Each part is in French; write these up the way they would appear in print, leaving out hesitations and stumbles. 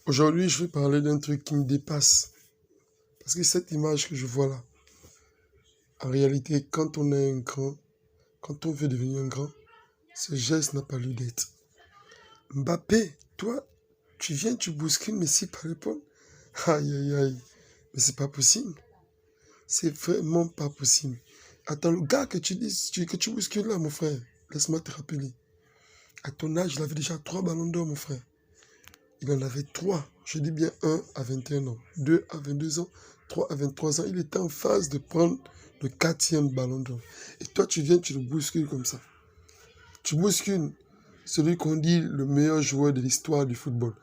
Aujourd'hui, je vais parler d'un truc qui me dépasse. Parce que cette image que je vois là, en réalité, quand on est un grand, quand on veut devenir un grand, ce geste n'a pas lieu d'être. Mbappé, toi, tu viens, tu bouscules Messi par l'épaule. Aïe, aïe, aïe. Mais c'est pas possible. C'est vraiment pas possible. Attends, le gars que tu dis, que tu bouscules là, mon frère, laisse-moi te rappeler. À ton âge, il avait déjà 3 ballons d'or, mon frère. Il en avait 3. Je dis bien un à 21 ans, 2 à 22 ans, 3 à 23 ans. Il était en phase de prendre le 4e ballon d'or. Et toi, tu viens, tu le bouscules comme ça. Tu bouscules celui qu'on dit le meilleur joueur de l'histoire du football.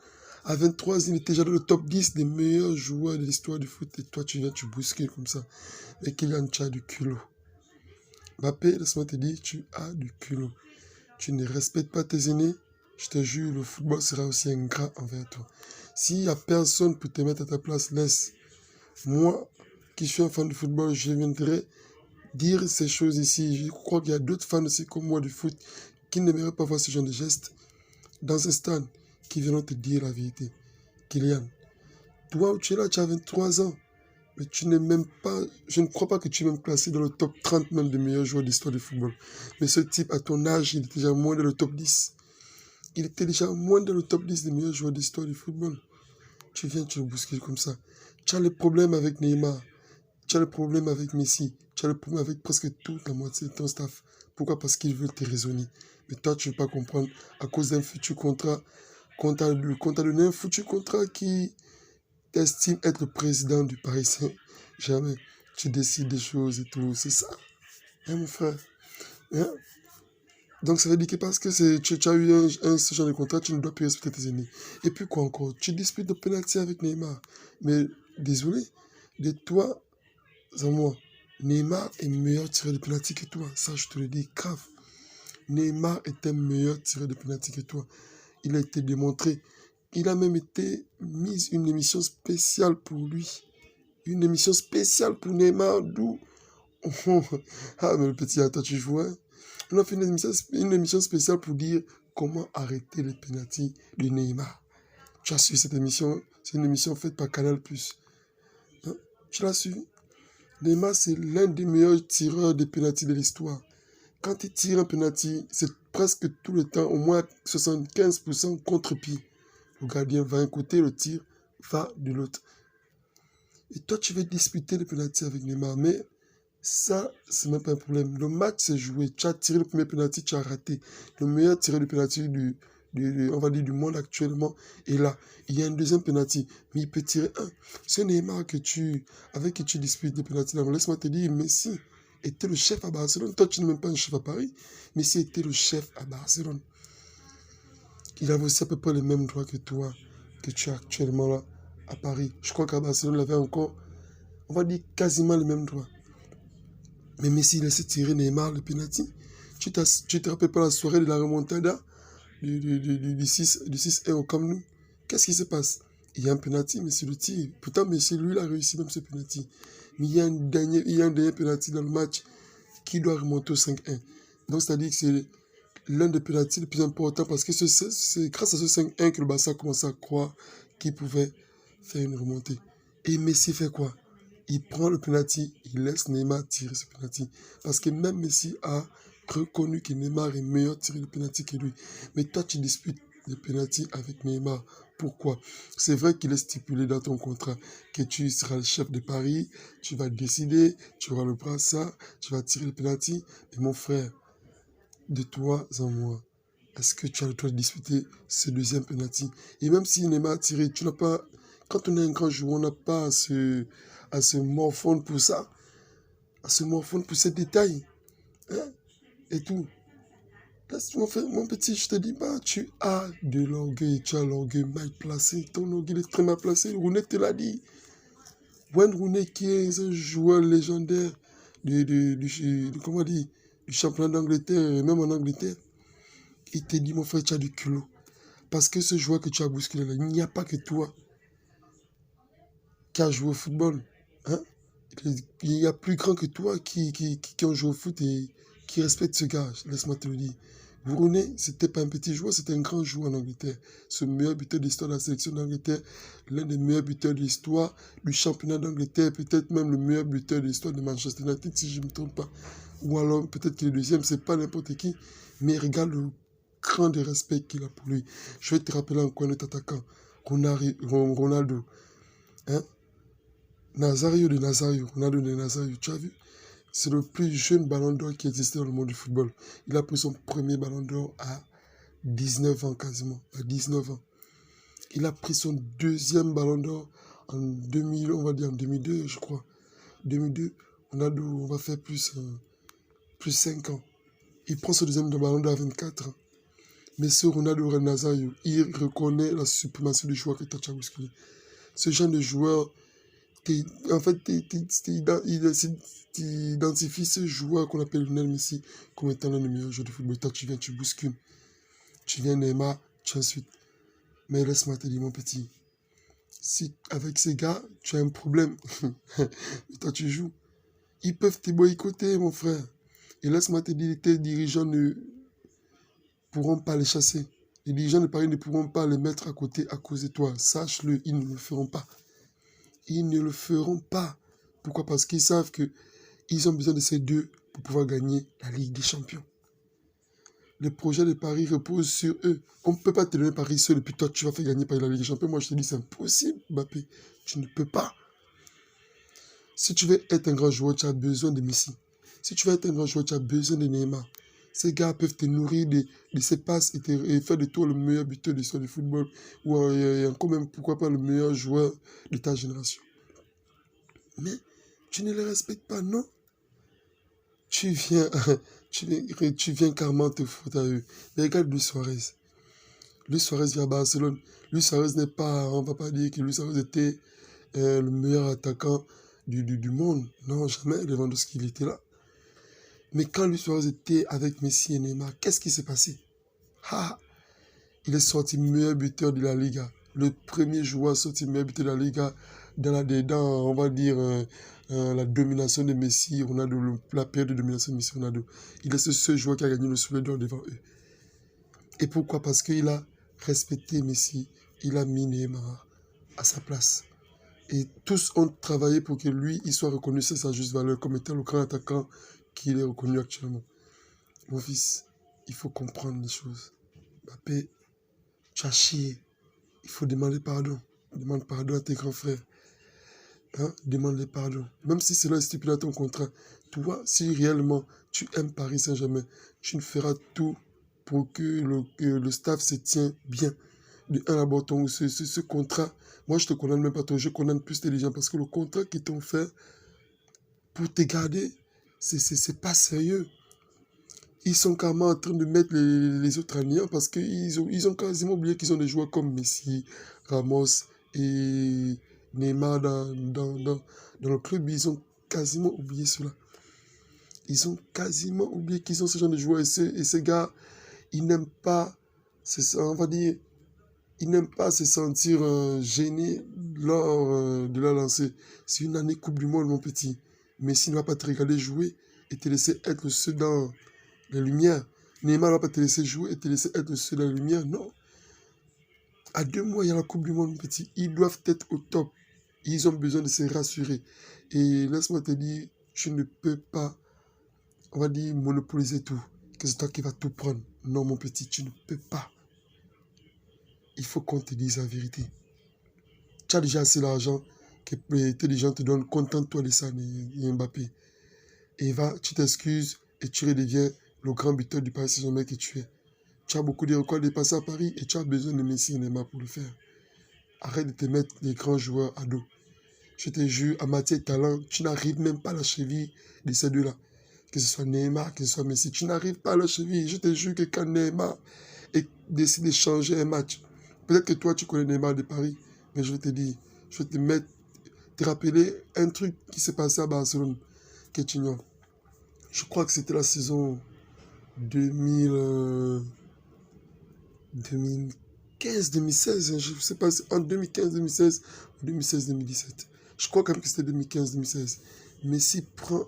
À 23 ans, il était déjà dans le top 10 des meilleurs joueurs de l'histoire du foot. Et toi, tu viens, tu bouscules comme ça. Et Kylian, tu as du culot. Mbappé, laisse-moi te dire, tu as du culot. Tu ne respectes pas tes aînés. Je te jure, le football sera aussi ingrat envers toi. S'il n'y a personne pour te mettre à ta place, laisse. Moi, qui suis un fan de football, je viendrai dire ces choses ici. Je crois qu'il y a d'autres fans aussi comme moi du foot qui n'aimeraient pas voir ce genre de gestes dans un stade, qui viendront te dire la vérité. Kylian, toi, tu es là, tu as 23 ans, mais tu n'es même pas, je ne crois pas que tu es même classé dans le top 30 même des meilleurs joueurs d'histoire du football. Mais ce type, à ton âge, il était déjà moins dans le top 10. Il était déjà moins dans le top 10 des meilleurs joueurs d'histoire du football. Tu viens, tu le bouscules comme ça. Tu as le problème avec Neymar. Tu as le problème avec Messi. Tu as le problème avec presque toute la moitié de ton staff. Pourquoi? Parce qu'ils veulent te raisonner. Mais toi, tu ne veux pas comprendre à cause d'un futur contrat. Qu'on t'a donné un futur contrat qui t'estime être le président du Paris Saint-Germain. Tu décides des choses et tout. C'est ça, hein, mon frère? Hein? Donc ça veut dire que parce que tu as eu ce genre de contrat, tu ne dois plus respecter tes ennemis. Et puis quoi encore? Tu disputes le penalty avec Neymar. Mais désolé, de toi à moi, Neymar est meilleur tireur de penalty que toi. Ça, je te le dis grave. Neymar est un meilleur tireur de penalty que toi. Il a été démontré. Il a même été mis une émission spéciale pour lui. Une émission spéciale pour Neymar, d'où... Ah, mais le petit, attends, tu vois? On a fait une émission spéciale pour dire comment arrêter les pénaltys de Neymar. Tu as suivi cette émission? C'est une émission faite par Canal+. Hein? Tu l'as suivi? Neymar, c'est l'un des meilleurs tireurs de pénaltys de l'histoire. Quand il tire un pénalty, c'est presque tout le temps, au moins 75% contre-pied. Le gardien va un côté, le tir va de l'autre. Et toi, tu veux disputer le pénalty avec Neymar, mais ça, c'est même pas un problème. Le match s'est joué. Tu as tiré le premier penalty, tu as raté. Le meilleur tireur de penalty on va dire, du monde actuellement est là. Il y a un deuxième penalty, mais il peut tirer un. Ce Neymar avec qui tu disputes des penalty, laisse-moi te dire, Messi était le chef à Barcelone. Toi, tu n'es même pas un chef à Paris. Messi était le chef à Barcelone. Il avait aussi à peu près les mêmes droits que toi, que tu as actuellement là, à Paris. Je crois qu'à Barcelone, il avait encore, on va dire, quasiment les mêmes droits. Mais Messi laissait tirer Neymar le penalty. Tu te rappelles pas la soirée de la remontada du 6-1 au Camp Nou? Qu'est-ce qui se passe? Il y a un penalty, Messi le tire. Pourtant, Messi, lui, il a réussi même ce penalty. Mais il y a un dernier penalty dans le match qui doit remonter au 5-1. Donc, c'est-à-dire que c'est l'un des penaltys les plus importants parce que c'est grâce à ce 5-1 que le Barça a commencé à croire qu'il pouvait faire une remontée. Et Messi fait quoi? Il prend le penalty, il laisse Neymar tirer ce penalty. Parce que même Messi a reconnu que Neymar est meilleur tireur de penalty que lui. Mais toi, tu disputes le penalty avec Neymar. Pourquoi? C'est vrai qu'il est stipulé dans ton contrat que tu seras le chef de Paris, tu vas décider, tu auras le brassard, tu vas tirer le penalty. Mais mon frère, de toi en moi, est-ce que tu as le droit de disputer ce deuxième penalty? Et même si Neymar a tiré, tu n'as pas... Quand on est un grand joueur, on n'a pas à se morfondre pour ça, à se morfondre pour ces détails, hein, et tout. Là, mon petit, je te dis, bah, tu as de l'orgueil, tu as l'orgueil mal placé, ton orgueil est très mal placé. Rooney te l'a dit. Wayne Rooney, qui est un joueur légendaire comment dire, du championnat d'Angleterre, et même en Angleterre, il te dit, mon frère, tu as du culot. Parce que ce joueur que tu as bousculé là, il n'y a pas que toi qui as joué au football. Hein? Il y a plus grand que toi qui ont joué au foot et qui respecte ce gars, laisse-moi te le dire. Rooney, c'était pas un petit joueur, c'était un grand joueur en Angleterre. Ce meilleur buteur de l'histoire de la sélection d'Angleterre, l'un des meilleurs buteurs de l'histoire du championnat d'Angleterre, peut-être même le meilleur buteur de l'histoire de Manchester United, si je ne me trompe pas. Ou alors, peut-être qu'il est deuxième, c'est pas n'importe qui, mais regarde le grand de respect qu'il a pour lui. Je vais te rappeler encore notre attaquant, Ronaldo. Hein? Ronaldo de Nazario, tu as vu? C'est le plus jeune ballon d'or qui existait dans le monde du football. Il a pris son premier ballon d'or à 19 ans quasiment, à 19 ans. Il a pris son deuxième ballon d'or en 2000, on va dire en 2002, je crois. 2002, on va faire plus 5 ans. Il prend son deuxième ballon d'or à 24 ans. Mais ce Ronaldo Nazario, il reconnaît la suprématie du joueur que tu as bousculé. Ce genre de joueur, en fait, tu identifies ce joueur qu'on appelle Lionel Messi comme étant l'un des meilleurs joueurs de football. Toi, tu viens, tu bouscules. Tu viens Neymar, tu ensuite. Mais laisse-moi te dire, mon petit, si avec ces gars, tu as un problème, toi, tu joues. Ils peuvent te boycotter, mon frère. Et laisse-moi te dire, tes dirigeants ne pourront pas les chasser. Les dirigeants de Paris ne pourront pas les mettre à côté à cause de toi. Sache-le, ils ne le feront pas. Ils ne le feront pas. Pourquoi? Parce qu'ils savent qu'ils ont besoin de ces deux pour pouvoir gagner la Ligue des Champions. Le projet de Paris repose sur eux. On ne peut pas te donner Paris seul et puis toi, tu vas faire gagner Paris la Ligue des Champions. Moi, je te dis, c'est impossible, Mbappé. Tu ne peux pas. Si tu veux être un grand joueur, tu as besoin de Messi. Si tu veux être un grand joueur, tu as besoin de Neymar. Ces gars peuvent te nourrir de ces passes et faire de toi le meilleur buteur de l'histoire du football. Ou encore même, pourquoi pas, le meilleur joueur de ta génération. Mais tu ne les respectes pas, non? Tu viens, tu viens carrément te foutre à eux. Mais regarde Luis Suarez. Luis Suarez vient à Barcelone. Luis Suarez n'est pas, on ne va pas dire que Luis Suarez était le meilleur attaquant du monde. Non, jamais. Lewandowski, il était là. Mais quand Luis Suarez était avec Messi et Neymar, qu'est-ce qui s'est passé? Ah, il est sorti meilleur buteur de la Liga. Le premier joueur sorti meilleur buteur de la Liga dans on va dire, la domination de Messi, Ronaldo, la période de domination de Messi, Ronaldo. Il est ce seul joueur qui a gagné le soufflet d'or devant eux. Et pourquoi? Parce qu'il a respecté Messi, il a mis Neymar à sa place. Et tous ont travaillé pour que lui, il soit reconnu sur sa juste valeur comme étant le grand attaquant qu'il est reconnu actuellement. Mon fils, il faut comprendre les choses. Mbappé, tu as chié. Il faut demander pardon. Demande pardon à tes grands frères. Hein? Demande pardon. Même si cela est stipulé à ton contrat. Toi, si réellement tu aimes Paris Saint-Germain, tu ne feras tout pour que le staff se tienne bien. De un d'abord, ce contrat, moi je te condamne même pas toi, je condamne plus les gens parce que le contrat qu'ils t'ont fait pour te garder, c'est pas sérieux. Ils sont carrément en train de mettre les autres en lien parce qu'ils ont quasiment oublié qu'ils ont des joueurs comme Messi, Ramos et Neymar dans le club. Ils ont quasiment oublié cela. Ils ont quasiment oublié qu'ils ont ce genre de joueurs. Et ces gars, ils n'aiment pas, on va dire, ils n'aiment pas se sentir gênés lors de la lancée. C'est une année Coupe du Monde, mon petit. Messi ne va pas te regarder jouer et te laisser être le seul dans la lumière. Neymar ne va pas te laisser jouer et te laisser être le seul dans la lumière. Non. À 2 mois, il y a la Coupe du Monde, mon petit. Ils doivent être au top. Ils ont besoin de se rassurer. Et laisse-moi te dire, tu ne peux pas, on va dire, monopoliser tout. Que c'est toi qui vas tout prendre. Non, mon petit, tu ne peux pas. Il faut qu'on te dise la vérité. Tu as déjà assez d'argent que les gens te donnent. Contente-toi de ça, Mbappé. Et va, tu t'excuses et tu redeviens le grand buteur du Paris Saint-Germain que tu es. Tu as beaucoup de records dépassés à Paris et tu as besoin de Messi et Neymar pour le faire. Arrête de te mettre les grands joueurs à dos. Je te jure, en matière de talent, tu n'arrives même pas à la cheville de ces deux-là. Que ce soit Neymar, que ce soit Messi, tu n'arrives pas à la cheville. Je te jure que quand Neymar décide de changer un match, peut-être que toi, tu connais Neymar de Paris, mais je vais te dire, je vais te rappeler un truc qui s'est passé à Barcelone, que tu ignores. Je crois que c'était la saison 2015-2016, je ne sais pas, en 2015-2016 ou 2016-2017. Je crois quand même que c'était 2015-2016. Messi prend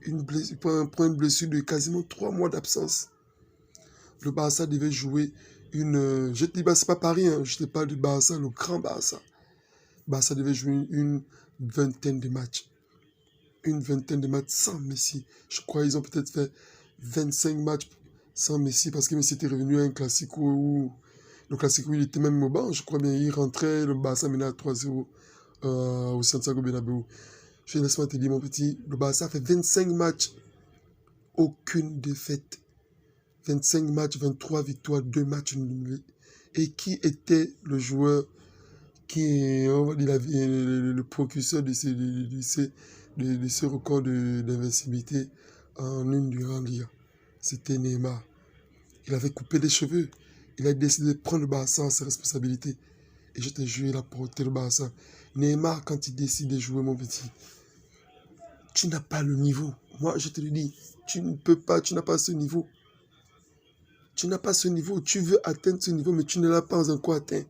une blessure de quasiment 3 mois d'absence. Le Barça devait jouer une... Je te dis, c'est pas Paris, hein, je te parle du Barça, le grand Barça. Barça devait jouer une vingtaine de matchs. Une vingtaine de matchs sans Messi. Je crois qu'ils ont peut-être fait 25 matchs sans Messi parce que Messi était revenu à un classico où... Le classico, il était même au banc, je crois bien. Il rentrait, le Barça menait à 3-0 au Santiago Bernabéu. Je laisse-moi te dire, mon petit, le Barça fait 25 matchs, aucune défaite. 25 matchs, 23 victoires, 2 matchs nuls. Et qui était le joueur qui, on va dire, le précurseur de ce record d'invincibilité en une durant l'IA? C'était Neymar. Il avait coupé les cheveux. Il a décidé de prendre le Barça en ses responsabilités. Et je te jure, il a porté le Barça. Neymar, quand il décide de jouer, mon petit, tu n'as pas le niveau. Moi, je te le dis, tu ne peux pas, tu n'as pas ce niveau. Tu n'as pas ce niveau. Tu veux atteindre ce niveau, mais tu ne l'as pas encore atteint.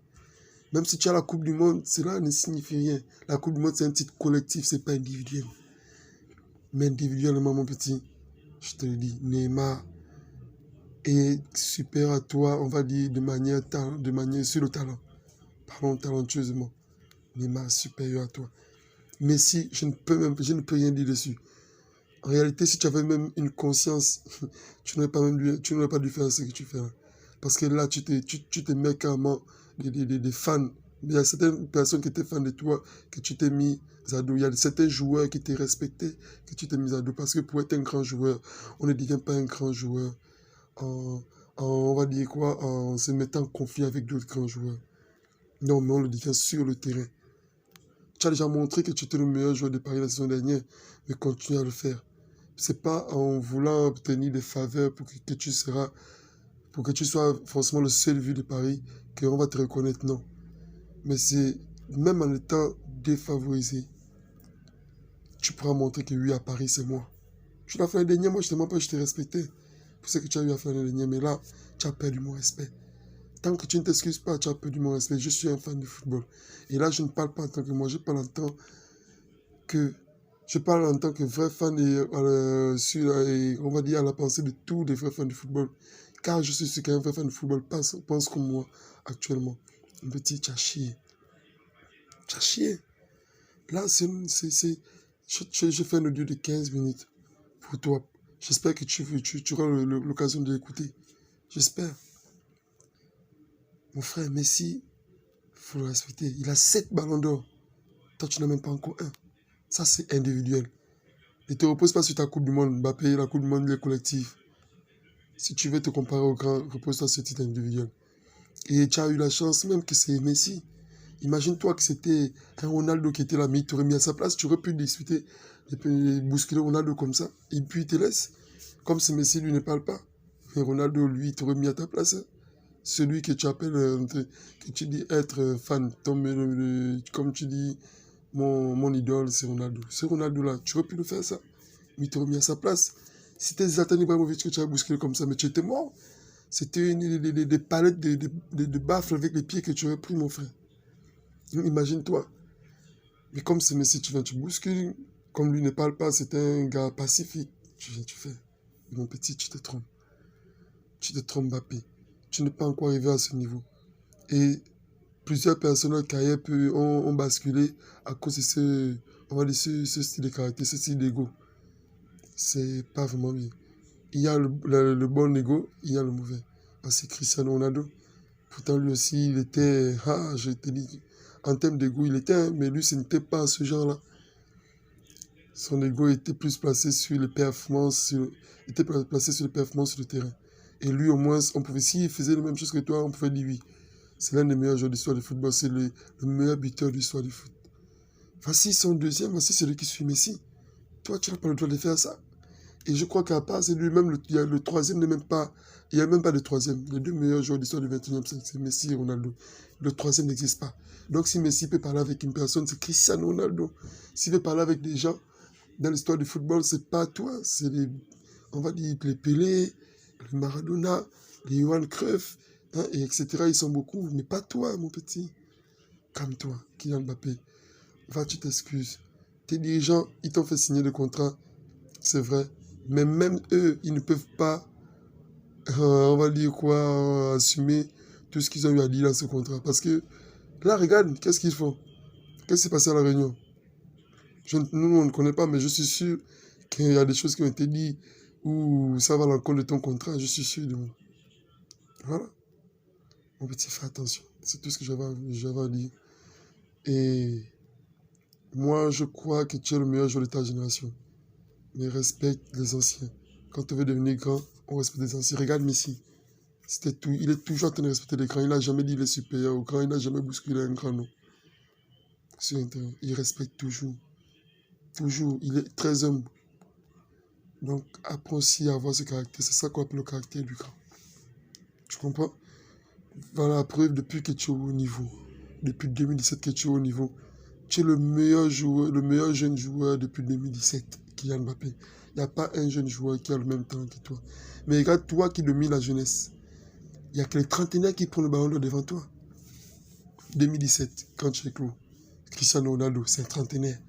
Même si tu as la Coupe du Monde, cela ne signifie rien. La Coupe du Monde, c'est un titre collectif, ce n'est pas individuel. Mais individuellement, mon petit, je te le dis, Neymar est super à toi, on va dire, de manière sur le talent. Parlons talentueusement. Neymar est supérieur à toi. Messi, je ne peux rien dire dessus. En réalité, si tu avais même une conscience, tu n'aurais pas dû faire ce que tu fais là. Parce que là, tu te mets carrément des fans. Il y a certaines personnes qui étaient fans de toi, que tu t'es mis à dos. Il y a certains joueurs qui t'ont respecté, que tu t'es mis à dos. Parce que pour être un grand joueur, on ne devient pas un grand joueur on va dire quoi, en se mettant en conflit avec d'autres grands joueurs. Non, mais on le devient sur le terrain. Tu as déjà montré que tu étais le meilleur joueur de Paris la saison dernière, mais continue à le faire. C'est pas en voulant obtenir des faveurs pour que tu sois forcément le seul vu de Paris qu'on va te reconnaître, non. Mais c'est même en étant défavorisé, tu pourras montrer que oui, à Paris, c'est moi. Tu l'as fait l'année dernière, moi je te mens pas, je t'ai respecté pour ce que tu as eu à faire l'année dernière, mais là, tu as perdu mon respect. Tant que tu ne t'excuses pas, tu as perdu mon respect. Je suis un fan de football. Et là, je ne parle pas en tant que moi, je parle en tant que vrai fan et on va dire à la pensée de tous les vrais fans de football. Car je suis sûr qu'un vrai fan de football pense comme moi actuellement. Un petit, tu as chié. Tu as chié. Là, je fais un audio de 15 minutes pour toi. J'espère que tu auras l'occasion de l'écouter. J'espère. Mon frère Messi, il faut le respecter. Il a 7 ballons d'or. Toi, tu n'as même pas encore un. Ça, c'est individuel. Ne te repose pas sur ta Coupe du Monde. Mbappé, la Coupe du Monde, les collectifs. Si tu veux te comparer au grand, repose-toi sur titre individuel. Et tu as eu la chance même que c'est Messi. Imagine-toi que c'était un Ronaldo qui était là, mais il t'aurait mis à sa place. Tu aurais pu discuter, et puis bousculer Ronaldo comme ça. Et puis il te laisse. Comme ce Messi, lui, ne parle pas. Mais Ronaldo, lui, il t'aurait mis à ta place. Hein. Celui que tu appelles, que tu dis être fan, comme tu dis, mon idole, c'est Ronaldo. Ce Ronaldo-là, tu aurais pu le faire ça. Mais il t'aurait mis à sa place. C'était Zlatan Ibrahimovic que tu as bousculé comme ça, mais tu étais mort. C'était des palettes de baffles avec les pieds que tu aurais pris, mon frère. Imagine-toi. Mais comme ce Messi, tu viens, tu bouscules. Comme lui ne parle pas, c'est un gars pacifique. Tu viens, tu fais. Mon petit, tu te trompes. Tu te trompes, Mbappé. Tu n'es pas encore arrivé à ce niveau. Et plusieurs personnes de carrière ont basculé à cause de ce style de caractère, ce style d'ego. C'est pas vraiment bien. Il y a le bon ego, il y a le mauvais. C'est Cristiano Ronaldo. Pourtant, lui aussi, il était, je te dis, en termes d'ego, il était, mais lui, ce n'était pas ce genre-là. Son ego était plus placé sur les performances, sur le terrain. Et lui, au moins, on pouvait, s'il faisait la même chose que toi, on pouvait dire oui. C'est l'un des meilleurs joueurs de l'histoire du football, c'est le meilleur buteur de l'histoire du foot. Voici son deuxième, voici celui qui suit Messi. Toi, tu n'as pas le droit de faire ça. Et je crois qu'à part, c'est lui-même, le troisième n'est même pas, il n'y a même pas de troisième. Les deux meilleurs joueurs de l'histoire du 21e siècle, c'est Messi et Ronaldo. Le troisième n'existe pas. Donc si Messi peut parler avec une personne, c'est Cristiano Ronaldo. S'il veut parler avec des gens dans l'histoire du football, c'est pas toi, c'est on va dire les Pelé, les Maradona, les Johan Cruyff, et etc. Ils sont beaucoup, mais pas toi, mon petit. Calme-toi, Kylian Mbappé. Va, tu t'excuses. Tes dirigeants, ils t'ont fait signer le contrat, c'est vrai. Mais même eux, ils ne peuvent pas on va dire quoi, assumer tout ce qu'ils ont eu à dire dans ce contrat. Parce que là, regarde, qu'est-ce qu'ils font? Qu'est-ce qui s'est passé à la réunion? Nous, on ne connaît pas, mais je suis sûr qu'il y a des choses qui ont été dites où ça va à l'encontre de ton contrat. Je suis sûr de moi. Voilà. Mon petit, fais attention. C'est tout ce que j'avais à dire. Et moi, je crois que tu es le meilleur joueur de ta génération. Mais respecte les anciens. Quand on veut devenir grand, on respecte les anciens. Regarde Messi. C'était tout. Il est toujours en train de respecter les grands. Il n'a jamais dit qu'il est supérieur au grand. Il n'a jamais bousculé un grand, non. Sur Internet. Il respecte toujours. Toujours. Il est très humble. Donc, apprends aussi à avoir ce caractère. C'est ça qu'on appelle le caractère du grand. Tu comprends? Voilà la preuve depuis que tu es au haut niveau. Depuis 2017 que tu es au haut niveau. Tu es le meilleur joueur, le meilleur jeune joueur depuis 2017, Kylian Mbappé. Il n'y a pas un jeune joueur qui a le même talent que toi. Mais regarde, toi qui domines la jeunesse. Il n'y a que les trentenaires qui prennent le ballon d'or devant toi. 2017, quand tu es clos. Cristiano Ronaldo, c'est un trentenaire.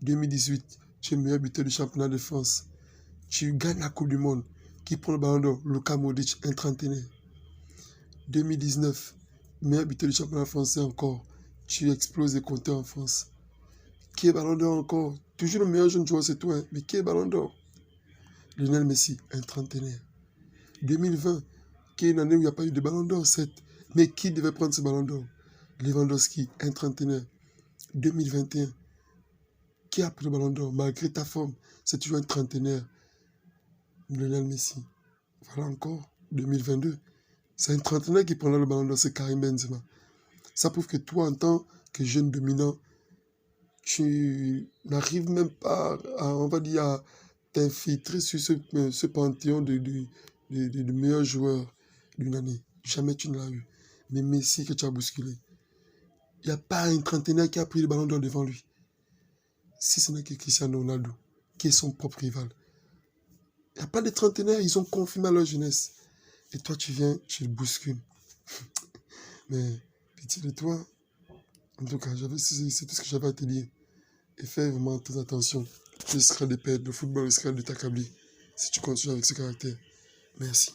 2018, tu es le meilleur buteur du championnat de France. Tu gagnes la Coupe du Monde. Qui prend le ballon d'or? Luka Modric, un trentenaire. 2019, meilleur buteur du championnat français encore. Tu exploses les compteurs en France. Qui est ballon d'or encore? Toujours le meilleur jeune joueur, c'est toi. Hein? Mais qui est ballon d'or? Lionel Messi, un trentenaire. 2020, qui est une année où il n'y a pas eu de ballon d'or, 7. Mais qui devait prendre ce ballon d'or? Lewandowski, un trentenaire. 2021, qui a pris le ballon d'or? Malgré ta forme, c'est toujours un trentenaire. Lionel Messi. Voilà encore, 2022. C'est un trentenaire qui prendra le ballon d'or, c'est Karim Benzema. Ça prouve que toi, en tant que jeune dominant, tu n'arrives même pas à, on va dire, à t'infiltrer sur ce panthéon de meilleurs joueurs d'une année. Jamais tu ne l'as eu. Mais Messi que tu as bousculé. Il n'y a pas un trentenaire qui a pris le ballon d'or devant lui. Si ce n'est que Cristiano Ronaldo, qui est son propre rival. Il n'y a pas de trentenaires, ils ont confirmé leur jeunesse. Et toi, tu viens, tu le bouscules. Mais, pitié de toi. En tout cas, c'est tout ce que j'avais à te dire. Et fais vraiment très attention. Tu risqueras de perdre. Le football risquera de t'accabler si tu continues avec ce caractère. Merci.